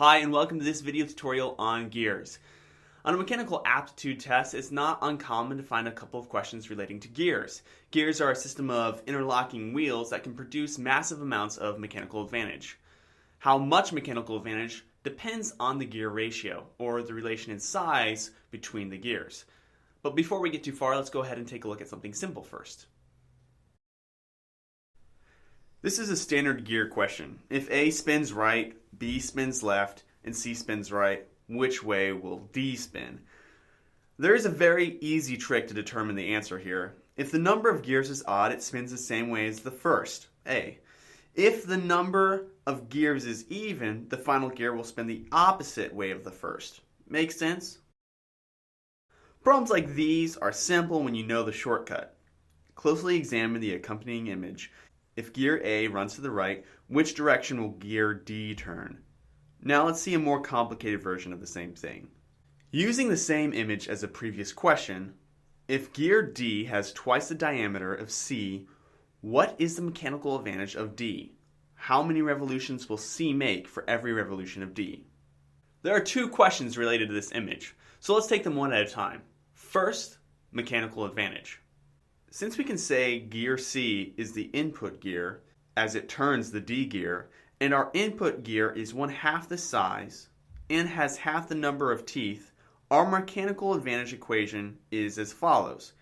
Hi and welcome to this video tutorial on gears. On a mechanical aptitude test, it's not uncommon to find a couple of questions relating to gears. Gears are a system of interlocking wheels that can produce massive amounts of mechanical advantage. How much mechanical advantage depends on the gear ratio, or the relation in size between the gears. But before we get too far, let's go ahead and take a look at something simple first. This is a standard gear question. If A spins right, B spins left, and C spins right, which way will D spin? There is a very easy trick to determine the answer here. If the number of gears is odd, it spins the same way as the first, A. If the number of gears is even, the final gear will spin the opposite way of the first. Make sense? Problems like these are simple when you know the shortcut. Closely examine the accompanying image. If gear A runs to the right, which direction will gear D turn? Now let's see a more complicated version of the same thing. Using the same image as the previous question, if gear D has twice the diameter of C, what is the mechanical advantage of D? How many revolutions will C make for every revolution of D? There are two questions related to this image, so let's take them one at a time. First, mechanical advantage. Since we can say gear C is the input gear as it turns the D gear, and our input gear is 1/2 the size and has half the number of teeth, our mechanical advantage equation is as follows.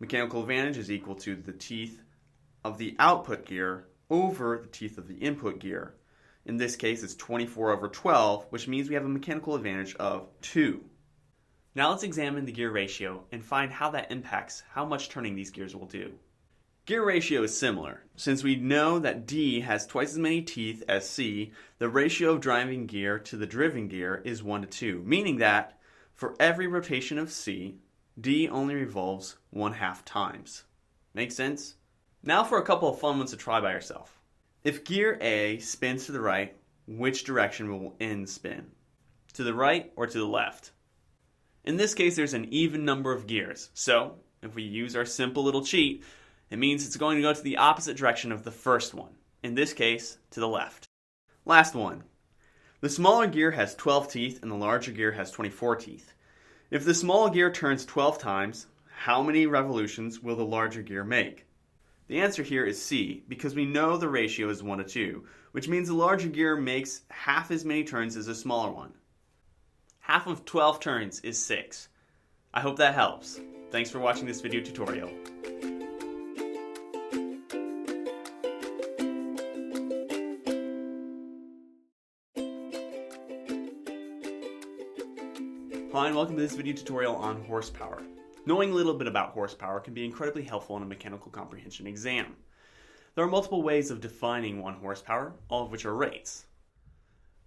Mechanical advantage is equal to the teeth of the output gear over the teeth of the input gear. In this case, it's 24/12, which means we have a mechanical advantage of 2. Now let's examine the gear ratio and find how that impacts how much turning these gears will do. Gear ratio is similar. Since we know that D has twice as many teeth as C, the ratio of driving gear to the driven gear is 1:2, meaning that for every rotation of C, D only revolves 1/2 times. Make sense? Now for a couple of fun ones to try by yourself. If gear A spins to the right, which direction will N spin? To the right or to the left? In this case, there's an even number of gears, so if we use our simple little cheat, it means it's going to go to the opposite direction of the first one, in this case, to the left. Last one. The smaller gear has 12 teeth and the larger gear has 24 teeth. If the small gear turns 12 times, how many revolutions will the larger gear make? The answer here is C, because we know the ratio is 1:2, which means the larger gear makes half as many turns as the smaller one. Half of 12 turns is 6. I hope that helps. Thanks for watching this video tutorial. Hi and welcome to this video tutorial on horsepower. Knowing a little bit about horsepower can be incredibly helpful in a mechanical comprehension exam. There are multiple ways of defining 1 horsepower, all of which are rates.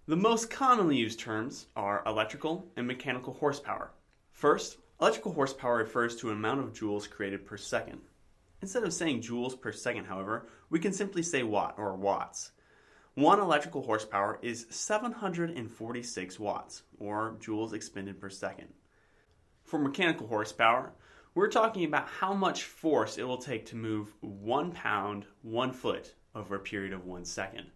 The most commonly used terms are electrical and mechanical horsepower. First, electrical horsepower refers to an amount of joules created per second. Instead of saying joules per second, however, we can simply say watt or watts. 1 electrical horsepower is 746 watts, or joules expended per second. For mechanical horsepower, we're talking about how much force it will take to move 1 pound, 1 foot over a period of 1 second.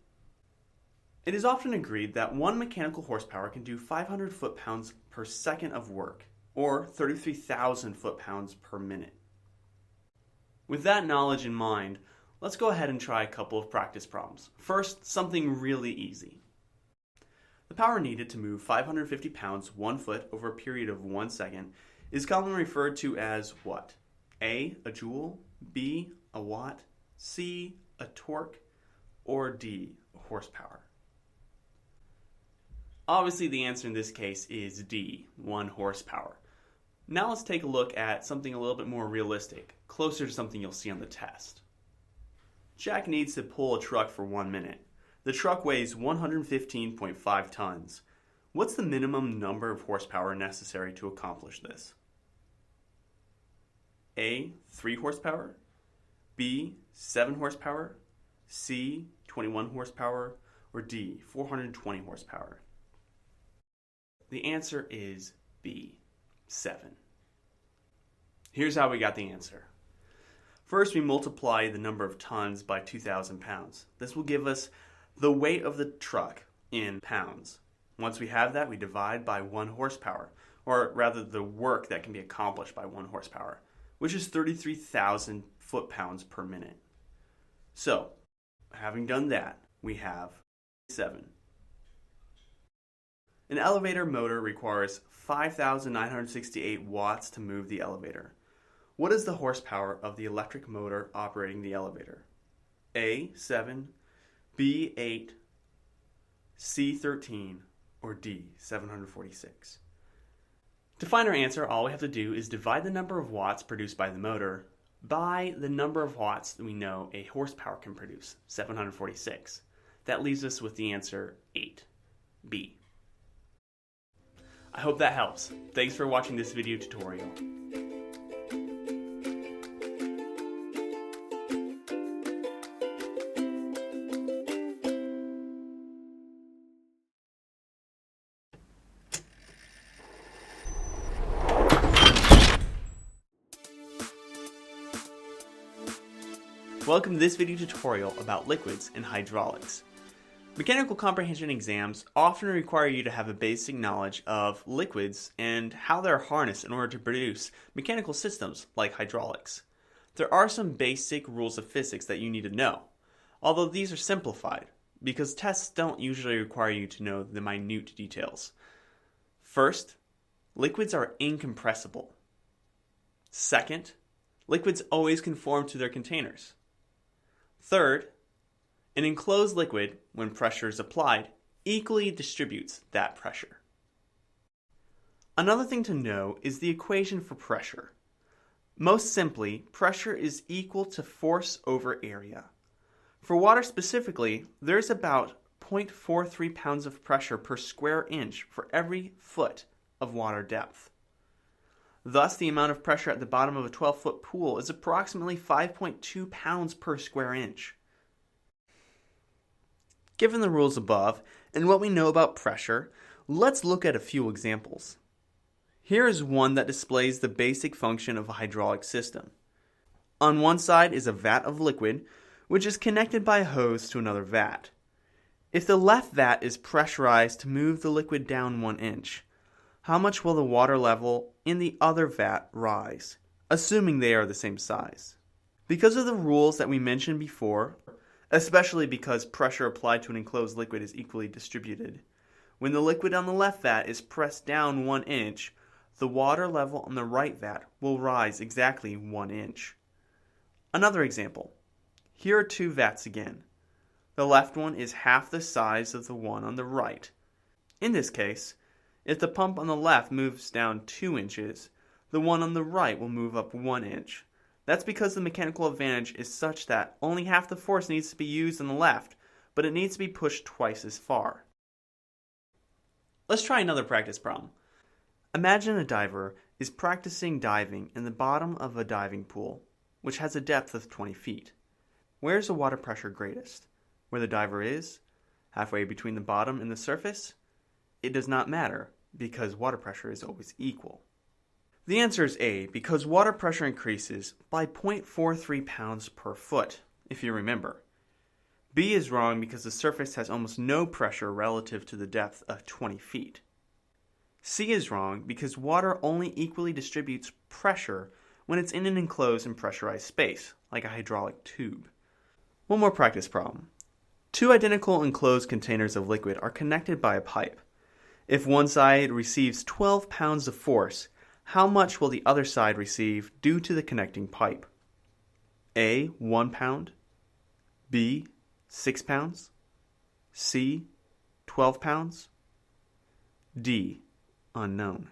It is often agreed that 1 mechanical horsepower can do 500 foot-pounds per second of work, or 33,000 foot-pounds per minute. With that knowledge in mind, let's go ahead and try a couple of practice problems. First, something really easy. The power needed to move 550 pounds 1 foot over a period of 1 second is commonly referred to as what? A joule, B, a watt, C, a torque, or D, a horsepower? Obviously, the answer in this case is D, 1 horsepower. Now let's take a look at something a little bit more realistic, closer to something you'll see on the test. Jack needs to pull a truck for 1 minute. The truck weighs 115.5 tons. What's the minimum number of horsepower necessary to accomplish this? A, 3 horsepower, B, 7 horsepower, C, 21 horsepower, or D, 420 horsepower? The answer is B, 7. Here's how we got the answer. First, we multiply the number of tons by 2,000 pounds. This will give us the weight of the truck in pounds. Once we have that, we divide by 1 horsepower, or rather the work that can be accomplished by 1 horsepower, which is 33,000 foot-pounds per minute. So, having done that, we have 7. An elevator motor requires 5,968 watts to move the elevator. What is the horsepower of the electric motor operating the elevator? A, 7, B, 8, C, 13, or D, 746? To find our answer, all we have to do is divide the number of watts produced by the motor by the number of watts that we know a horsepower can produce, 746. That leaves us with the answer 8, B. I hope that helps. Thanks for watching this video tutorial. Welcome to this video tutorial about liquids and hydraulics. Mechanical comprehension exams often require you to have a basic knowledge of liquids and how they're harnessed in order to produce mechanical systems like hydraulics. There are some basic rules of physics that you need to know, although these are simplified because tests don't usually require you to know the minute details. First, liquids are incompressible. Second, liquids always conform to their containers. Third, an enclosed liquid, when pressure is applied, equally distributes that pressure. Another thing to know is the equation for pressure. Most simply, pressure is equal to force over area. For water specifically, there's about 0.43 pounds of pressure per square inch for every foot of water depth. Thus, the amount of pressure at the bottom of a 12-foot pool is approximately 5.2 pounds per square inch. Given the rules above and what we know about pressure, let's look at a few examples. Here is one that displays the basic function of a hydraulic system. On one side is a vat of liquid, which is connected by a hose to another vat. If the left vat is pressurized to move the liquid down 1 inch, how much will the water level in the other vat rise, assuming they are the same size? Because of the rules that we mentioned before, especially because pressure applied to an enclosed liquid is equally distributed, when the liquid on the left vat is pressed down 1 inch, the water level on the right vat will rise exactly 1 inch. Another example. Here are 2 vats again. The left one is half the size of the one on the right. In this case, if the pump on the left moves down 2 inches, the one on the right will move up 1 inch. That's because the mechanical advantage is such that only half the force needs to be used on the left, but it needs to be pushed twice as far. Let's try another practice problem. Imagine a diver is practicing diving in the bottom of a diving pool, which has a depth of 20 feet. Where is the water pressure greatest? Where the diver is? Halfway between the bottom and the surface? It does not matter, because water pressure is always equal. The answer is A, because water pressure increases by 0.43 pounds per foot, if you remember. B is wrong because the surface has almost no pressure relative to the depth of 20 feet. C is wrong because water only equally distributes pressure when it's in an enclosed and pressurized space, like a hydraulic tube. One more practice problem. 2 identical enclosed containers of liquid are connected by a pipe. If one side receives 12 pounds of force, how much will the other side receive due to the connecting pipe? A, 1 pound. B, 6 pounds. C, 12 pounds. D, unknown.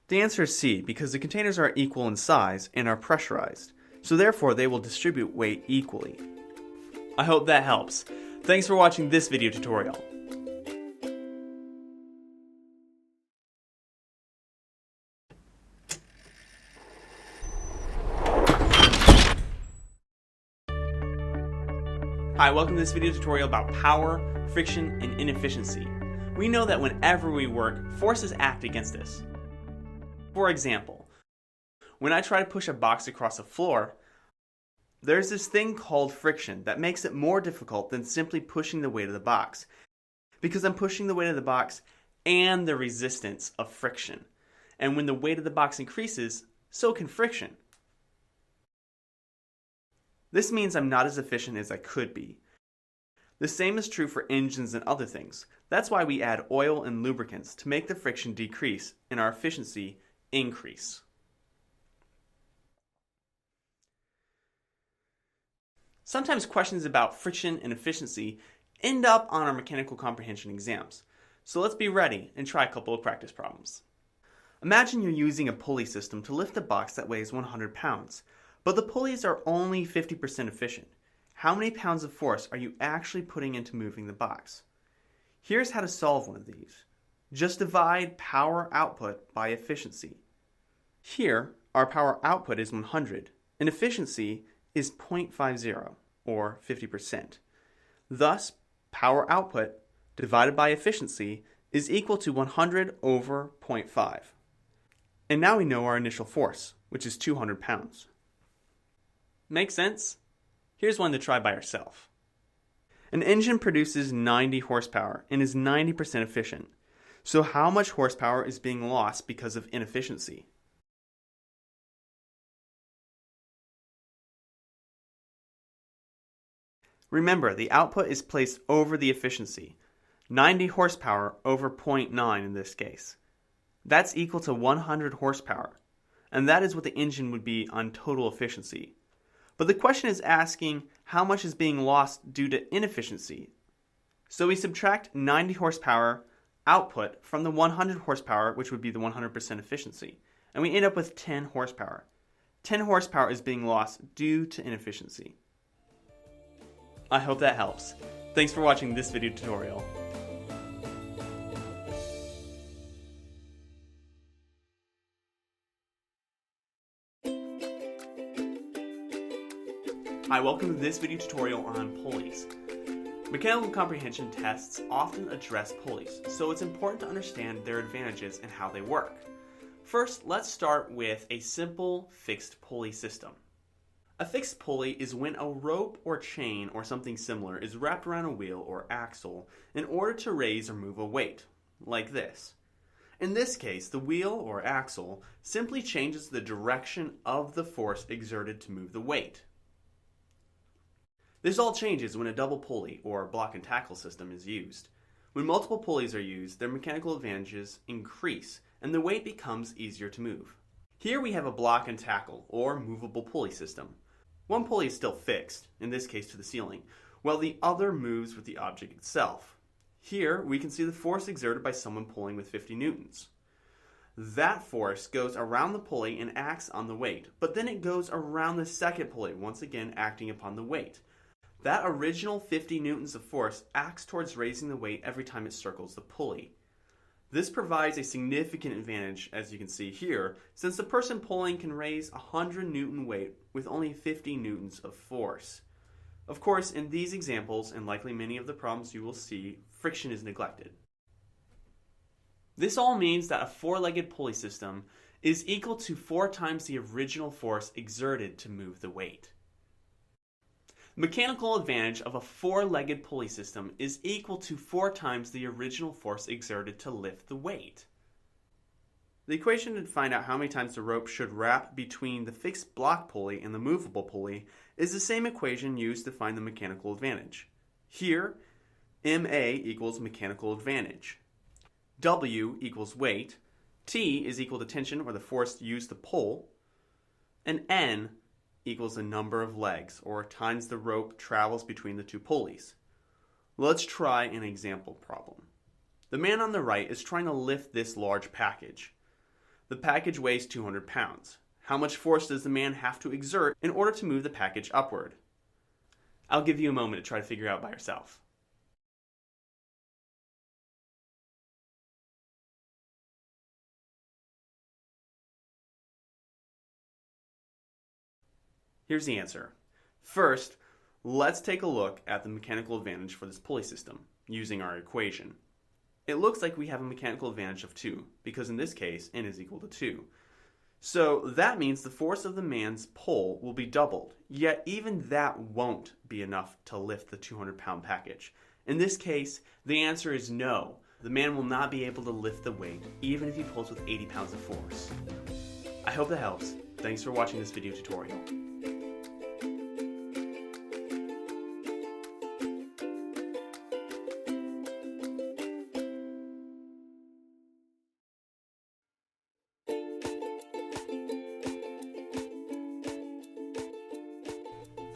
The answer is C, because the containers are equal in size and are pressurized, so therefore they will distribute weight equally. I hope that helps. Thanks for watching this video tutorial. Hi, welcome to this video tutorial about power, friction, and inefficiency. We know that whenever we work, forces act against us. For example, when I try to push a box across the floor, There's this thing called friction that makes it more difficult than simply pushing the weight of the box, because I'm pushing the weight of the box and the resistance of friction. And when the weight of the box increases, so can friction. This means I'm not as efficient as I could be. The same is true for engines and other things. That's why we add oil and lubricants to make the friction decrease and our efficiency increase. Sometimes questions about friction and efficiency end up on our mechanical comprehension exams. So let's be ready and try a couple of practice problems. Imagine you're using a pulley system to lift a box that weighs 100 pounds, but the pulleys are only 50% efficient. How many pounds of force are you actually putting into moving the box? Here's how to solve one of these. Just divide power output by efficiency. Here, our power output is 100, and efficiency is 0.50, or 50%. Thus, power output divided by efficiency is equal to 100 over 0.5. And now we know our initial force, which is 200 pounds. Make sense? Here's one to try by yourself. An engine produces 90 horsepower and is 90% efficient. So how much horsepower is being lost because of inefficiency? Remember, the output is placed over the efficiency. 90 horsepower over 0.9 in this case. That's equal to 100 horsepower. And that is what the engine would be on total efficiency. But the question is asking how much is being lost due to inefficiency. So we subtract 90 horsepower output from the 100 horsepower, which would be the 100% efficiency. And we end up with 10 horsepower. 10 horsepower is being lost due to inefficiency. I hope that helps. Thanks for watching this video tutorial. Hi, welcome to this video tutorial on pulleys. Mechanical comprehension tests often address pulleys, so it's important to understand their advantages and how they work. First, let's start with a simple fixed pulley system. A fixed pulley is when a rope or chain or something similar is wrapped around a wheel or axle in order to raise or move a weight, like this. In this case, the wheel or axle simply changes the direction of the force exerted to move the weight. This all changes when a double pulley or block and tackle system is used. When multiple pulleys are used, their mechanical advantages increase and the weight becomes easier to move. Here we have a block and tackle or movable pulley system. One pulley is still fixed, in this case to the ceiling, while the other moves with the object itself. Here we can see the force exerted by someone pulling with 50 newtons. That force goes around the pulley and acts on the weight, but then it goes around the second pulley, once again acting upon the weight. That original 50 newtons of force acts towards raising the weight every time it circles the pulley. This provides a significant advantage, as you can see here, since the person pulling can raise 100 newton weight with only 50 newtons of force. Of course, in these examples, and likely many of the problems you will see, friction is neglected. This all means that a four-legged pulley system is equal to 4 times the original force exerted to move the weight. The mechanical advantage of a four-legged pulley system is equal to 4 times the original force exerted to lift the weight. The equation to find out how many times the rope should wrap between the fixed block pulley and the movable pulley is the same equation used to find the mechanical advantage. Here, MA equals mechanical advantage. W equals weight. T is equal to tension or the force used to pull. And N equals the number of legs, or times the rope travels between the two pulleys. Let's try an example problem. The man on the right is trying to lift this large package. The package weighs 200 pounds. How much force does the man have to exert in order to move the package upward? I'll give you a moment to try to figure out by yourself. Here's the answer. First, let's take a look at the mechanical advantage for this pulley system using our equation. It looks like we have a mechanical advantage of 2, because in this case, N is equal to 2. So that means the force of the man's pull will be doubled, yet even that won't be enough to lift the 200-pound package. In this case, the answer is no. The man will not be able to lift the weight, even if he pulls with 80 pounds of force. I hope that helps. Thanks for watching this video tutorial.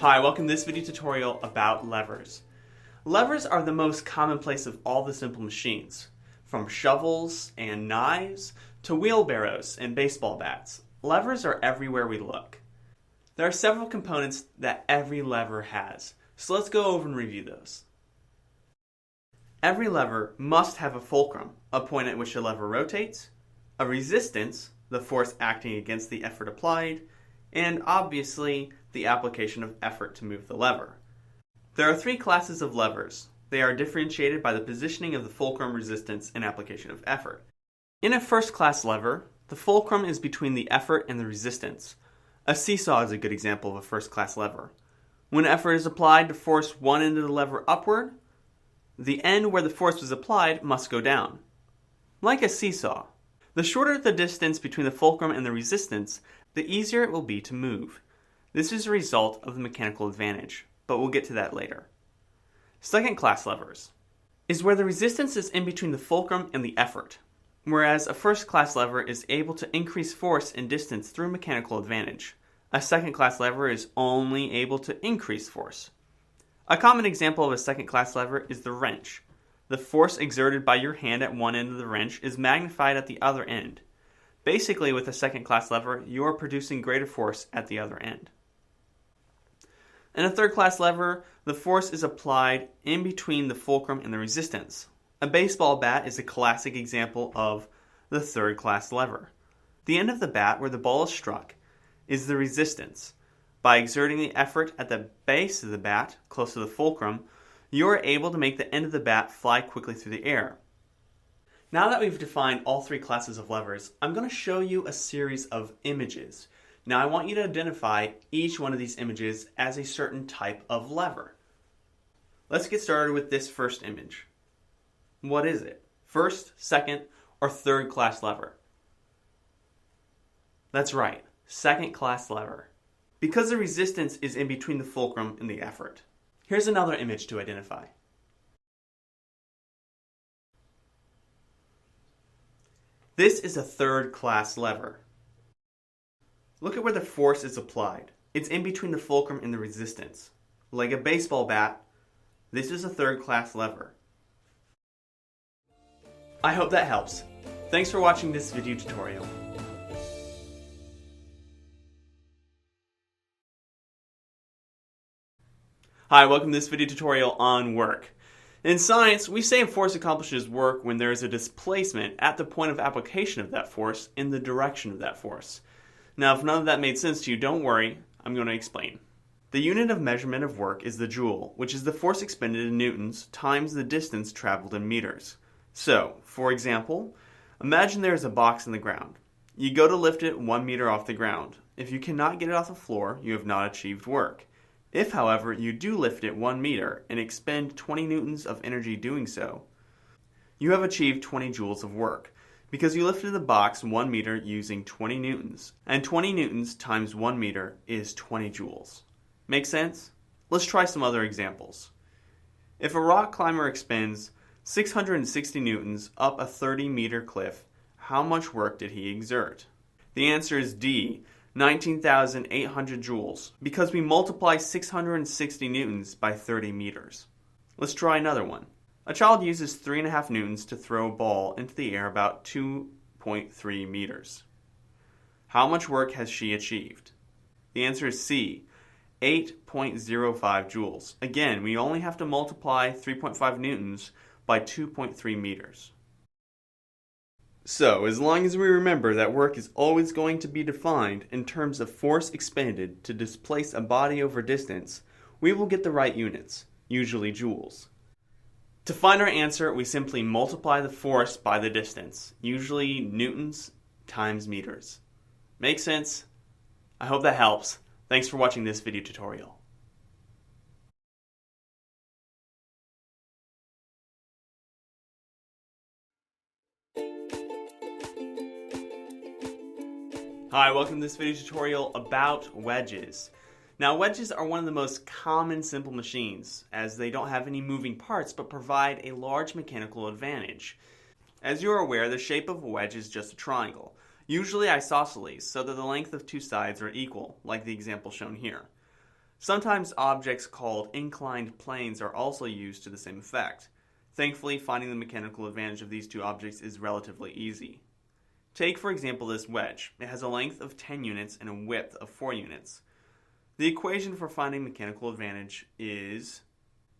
Hi, welcome to this video tutorial about levers. Levers are the most commonplace of all the simple machines. From shovels and knives to wheelbarrows and baseball bats, levers are everywhere we look. There are several components that every lever has, so let's go over and review those. Every lever must have a fulcrum, a point at which the lever rotates, a resistance, the force acting against the effort applied, and obviously the application of effort to move the lever. There are three classes of levers. They are differentiated by the positioning of the fulcrum, resistance, and application of effort. In a first-class lever, the fulcrum is between the effort and the resistance. A seesaw is a good example of a first-class lever. When effort is applied to force one end of the lever upward, the end where the force was applied must go down. Like a seesaw, the shorter the distance between the fulcrum and the resistance, the easier it will be to move. This is a result of the mechanical advantage, but we'll get to that later. Second-class levers is where the resistance is in between the fulcrum and the effort, whereas a first-class lever is able to increase force and distance through mechanical advantage. A second-class lever is only able to increase force. A common example of a second-class lever is the wrench. The force exerted by your hand at one end of the wrench is magnified at the other end. Basically, with a second-class lever, you are producing greater force at the other end. In a third-class lever, the force is applied in between the fulcrum and the resistance. A baseball bat is a classic example of the third-class lever. The end of the bat where the ball is struck is the resistance. By exerting the effort at the base of the bat, close to the fulcrum, you are able to make the end of the bat fly quickly through the air. Now that we've defined all three classes of levers, I'm going to show you a series of images. Now I want you to identify each one of these images as a certain type of lever. Let's get started with this first image. What is it? First, second, or third class lever? That's right, second class lever. Because the resistance is in between the fulcrum and the effort. Here's another image to identify. This is a third class lever. Look at where the force is applied. It's in between the fulcrum and the resistance. Like a baseball bat, this is a third class lever. I hope that helps. Thanks for watching this video tutorial. Hi, welcome to this video tutorial on work. In science, we say a force accomplishes work when there is a displacement at the point of application of that force in the direction of that force. Now, if none of that made sense to you, don't worry, I'm going to explain. The unit of measurement of work is the joule, which is the force expended in newtons times the distance traveled in meters. So, for example, imagine there is a box in the ground. You go to lift it 1 meter off the ground. If you cannot get it off the floor, you have not achieved work. If, however, you do lift it 1 meter and expend 20 newtons of energy doing so, you have achieved 20 joules of work, because you lifted the box 1 meter using 20 newtons, and 20 newtons times 1 meter is 20 joules. Make sense? Let's try some other examples. If a rock climber expends 660 newtons up a 30-meter cliff, how much work did he exert? The answer is D, 19,800 joules, because we multiply 660 newtons by 30 meters. Let's try another one. A child uses 3.5 newtons to throw a ball into the air about 2.3 meters. How much work has she achieved? The answer is C, 8.05 joules. Again, we only have to multiply 3.5 newtons by 2.3 meters. So, as long as we remember that work is always going to be defined in terms of force expended to displace a body over distance, we will get the right units, usually joules. To find our answer, we simply multiply the force by the distance, usually newtons times meters. Makes sense? I hope that helps. Thanks for watching this video tutorial. Hi, welcome to this video tutorial about wedges. Now, wedges are one of the most common simple machines, as they don't have any moving parts but provide a large mechanical advantage. As you are aware, the shape of a wedge is just a triangle, usually isosceles, so that the length of two sides are equal, like the example shown here. Sometimes objects called inclined planes are also used to the same effect. Thankfully, finding the mechanical advantage of these two objects is relatively easy. Take, for example, this wedge. It has a length of 10 units and a width of 4 units. The equation for finding mechanical advantage is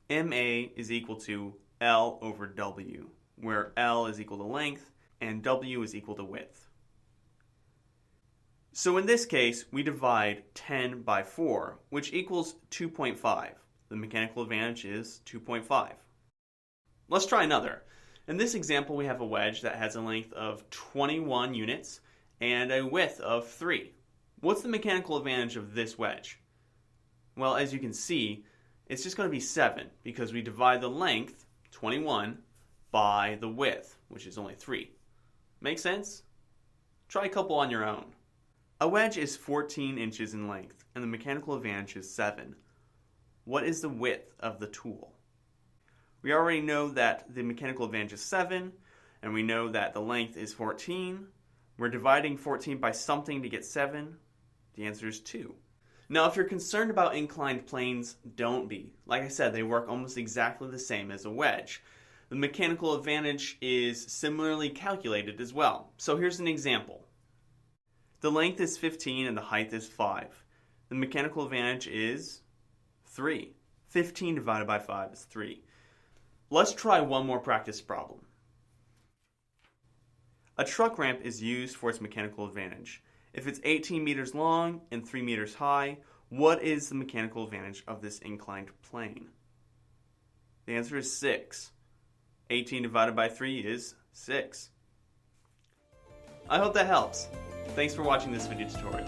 MA is equal to L over W, where L is equal to length and W is equal to width. So in this case, we divide 10 by 4, which equals 2.5. The mechanical advantage is 2.5. Let's try another. In this example, we have a wedge that has a length of 21 units and a width of 3. What's the mechanical advantage of this wedge? Well, as you can see, it's just going to be 7 because we divide the length, 21, by the width, which is only 3. Make sense? Try a couple on your own. A wedge is 14 inches in length and the mechanical advantage is 7. What is the width of the tool? We already know that the mechanical advantage is 7, and we know that the length is 14. We're dividing 14 by something to get 7. The answer is 2. Now, if you're concerned about inclined planes, don't be. Like I said, they work almost exactly the same as a wedge. The mechanical advantage is similarly calculated as well. So here's an example. The length is 15 and the height is 5. The mechanical advantage is 3. 15 divided by 5 is 3. Let's try one more practice problem. A truck ramp is used for its mechanical advantage. If it's 18 meters long and 3 meters high, what is the mechanical advantage of this inclined plane? The answer is 6. 18 divided by 3 is 6. I hope that helps. Thanks for watching this video tutorial.